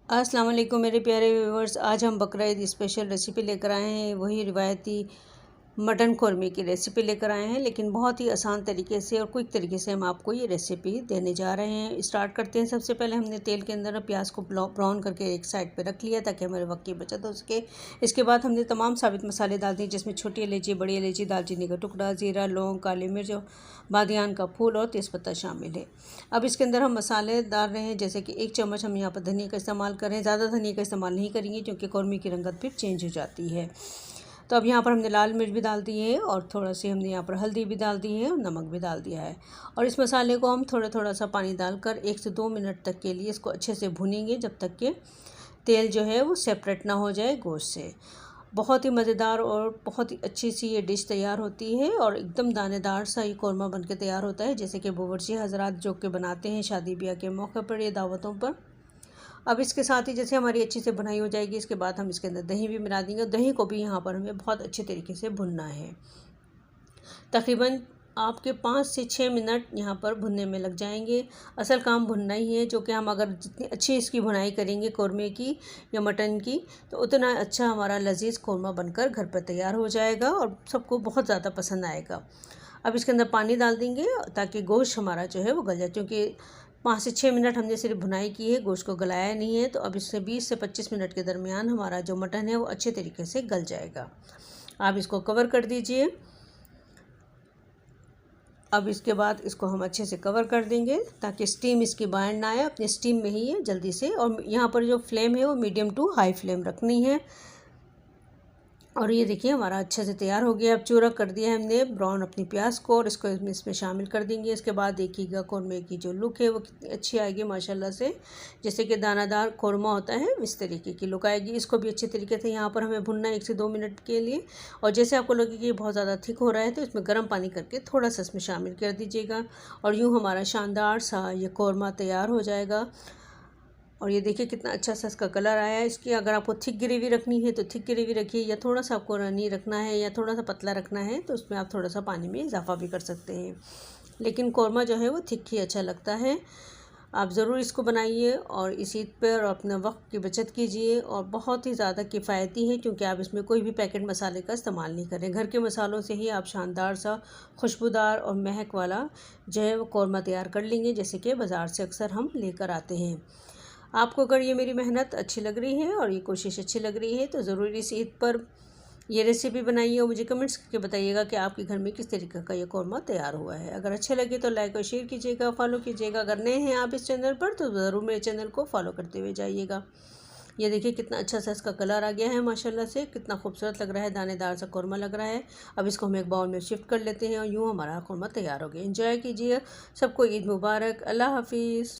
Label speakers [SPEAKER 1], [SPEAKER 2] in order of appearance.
[SPEAKER 1] अस्सलाम वालेकुम मेरे प्यारे व्यूवर्स। आज हम बकरा ईद स्पेशल रेसिपी लेकर आए हैं। वही रिवायती मटन कौरमे की रेसिपी लेकर आए हैं, लेकिन बहुत ही आसान तरीके से और क्विक तरीके से हम आपको ये रेसिपी देने जा रहे हैं। स्टार्ट करते हैं। सबसे पहले हमने तेल के अंदर प्याज को ब्राउन करके एक साइड पे रख लिया ताकि हमारे वक्त की बचत हो सके। इसके बाद हमने तमाम साबित मसाले डाल दिए, जिसमें छोटी इलायची, बड़ी इलायची, दालचीनी का टुकड़ा, ज़ीरा, लौंग, काली मिर्च, बादियान का फूल और तेज़पत्ता शामिल है। अब इसके अंदर हम मसाले डाल रहे हैं, जैसे कि 1 चम्मच हम यहाँ पर धनिया का इस्तेमाल कर रहे हैं। ज़्यादा धनिया का इस्तेमाल नहीं करेंगे क्योंकि कौरमे की रंगत फिर चेंज हो जाती है। तो अब यहाँ पर हमने लाल मिर्च भी डाल दी है और थोड़ा सी हमने यहाँ पर हल्दी भी डाल दी है और नमक भी डाल दिया है। और इस मसाले को हम थोड़ा थोड़ा सा पानी डालकर 1 से 2 मिनट तक के लिए इसको अच्छे से भूनेंगे, जब तक कि तेल जो है वो सेपरेट ना हो जाए गोश्त से। बहुत ही मज़ेदार और बहुत ही अच्छी सी ये डिश तैयार होती है और एकदम दानेदार सा ये कौरमा बनके तैयार होता है, जैसे कि बावर्ची हज़रात जो कि बनाते हैं शादी ब्याह के मौके पर या दावतों पर। अब इसके साथ ही जैसे हमारी अच्छी से भुनाई हो जाएगी, इसके बाद हम इसके अंदर दही भी मिला देंगे। दही को भी यहाँ पर हमें बहुत अच्छे तरीके से भुनना है। तकरीबन आपके 5 से 6 मिनट यहाँ पर भुनने में लग जाएंगे। असल काम भुनना ही है, जो कि हम अगर जितनी अच्छी इसकी भुनाई करेंगे कौरमे की या मटन की, तो उतना अच्छा हमारा लजीज़ कौरमा बनकर घर पर तैयार हो जाएगा और सबको बहुत ज़्यादा पसंद आएगा। अब इसके अंदर पानी डाल देंगे ताकि गोश्त हमारा जो है वो गल जाए, क्योंकि 5 से 6 मिनट हमने सिर्फ भुनाई की है, गोश्त को गलाया नहीं है। तो अब इससे 20 से 25 मिनट के दरमियान हमारा जो मटन है वो अच्छे तरीके से गल जाएगा। आप इसको कवर कर दीजिए। अब इसके बाद इसको हम अच्छे से कवर कर देंगे ताकि स्टीम इसकी बाहर ना आए। अपने स्टीम में ही है जल्दी से, और यहाँ पर जो फ्लेम है वो मीडियम टू हाई फ्लेम रखनी है। और ये देखिए हमारा अच्छे से तैयार हो गया। अब चूरा कर दिया है हमने ब्राउन अपनी प्याज को, और इसको इसमें शामिल कर देंगे। इसके बाद देखिएगा कौरमे की जो लुक है वो कितनी अच्छी आएगी माशाल्लाह से, जैसे कि दानादार कौरमा होता है इस तरीके की लुक आएगी। इसको भी अच्छे तरीके से यहाँ पर हमें भुनना है 1 से 2 मिनट के लिए। और जैसे आपको लगे कि ये बहुत ज़्यादा थिक हो रहा है, तो इसमें गर्म पानी करके थोड़ा सा इसमें शामिल कर दीजिएगा, और यूँ हमारा शानदार सा ये कौरमा तैयार हो जाएगा। और ये देखिए कितना अच्छा सा इसका कलर आया है। इसकी अगर आपको थिक ग्रेवी रखनी है तो थिक ग्रेवी रखिए, या थोड़ा सा आपको रनी रखना है या थोड़ा सा पतला रखना है तो उसमें आप थोड़ा सा पानी में इजाफा भी कर सकते हैं। लेकिन कौरमा जो है वो थिक ही अच्छा लगता है। आप ज़रूर इसको बनाइए और इस ईद पर अपने वक्त की बचत कीजिए। और बहुत ही ज़्यादा किफ़ायती है, क्योंकि आप इसमें कोई भी पैकेट मसाले का इस्तेमाल नहीं करें। घर के मसालों से ही आप शानदार सा खुशबूदार और महक वाला जो है वो कौरमा तैयार कर लेंगे, जैसे कि बाज़ार से अक्सर हम लेकर आते हैं। आपको अगर ये मेरी मेहनत अच्छी लग रही है और ये कोशिश अच्छी लग रही है, तो ज़रूर इस ईद पर ये रेसिपी बनाइए और मुझे कमेंट्स करके बताइएगा कि आपके घर में किस तरीके का ये कौरमा तैयार हुआ है। अगर अच्छे लगे तो लाइक और शेयर कीजिएगा, फॉलो कीजिएगा। अगर नए हैं आप इस चैनल पर तो ज़रूर मेरे चैनल को फॉलो करते हुए जाइएगा। ये देखिए कितना अच्छा सा इसका कलर आ गया है माशाल्लाह से, कितना खूबसूरत लग रहा है, दानेदार सा कौरमा लग रहा है। अब इसको हम एक बाउल में शिफ्ट कर लेते हैं और यूँ हमारा कौरमा तैयार हो गया। एंजॉय कीजिए। सबको ईद मुबारक। अल्लाह हाफिज़।